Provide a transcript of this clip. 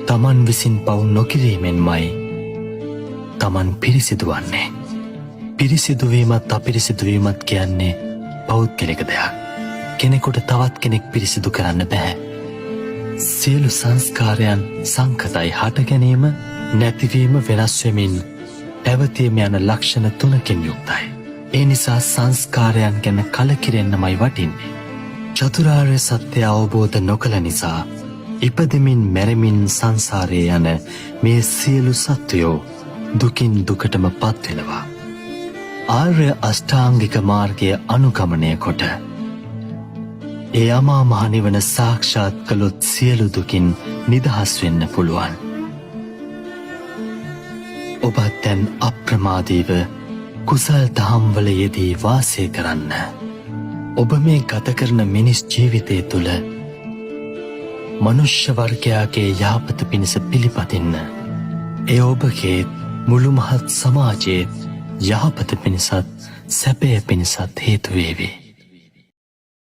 තමන් විසින් පව් නොකිරීමෙන්මයි තමන් පිරිසිදුවන්නේ. පිරිසිදුවීමත් අපිරිසිදුවීමත් කියන්නේ පෞද්ගලික දෙයක්. කෙනෙකුට තවත් කෙනෙක් පිරිසිදු කරන්න බෑ. සියලු සංස්කාරයන් සංකතයි. හට ගැනීම නැතිවීම වෙනස්වෙමින් පැවතීම යන ලක්ෂණ 3කින් යුක්තයි. ඒ නිසා සංස්කාරයන් ගැන කලකිරෙන්නමයි වටින්නේ. චතුරාර්ය සත්‍ය අවබෝධ නොකළ නිසා ඉපදෙමින් මැරෙමින් සංසාරයේ යන මේ සියලු සත්වයෝ දුකින් දුකටම පත් වෙනවා. ආර්ය අෂ්ටාංගික මාර්ගය අනුගමනය කොට ඒ අමා මහ නිවන සාක්ෂාත් කළොත් සියලු දුකින් නිදහස් වෙන්න පුළුවන්. ඔබත් දැන් අප්‍රමාදීව කුසල් දහම්වල යෙදී වාසය කරන්න. ඔබ මේ ගත කරන මිනිස් ජීවිතය තුළ මනුෂ්‍ය වර්ගයාගේ යහපත පිණිස පිළිපදින්න. ඒ ඔබගේ මුළු මහත් සමාජයේ යහපත පිණිසත් සැපය පිණිසත් හේතු වේවි.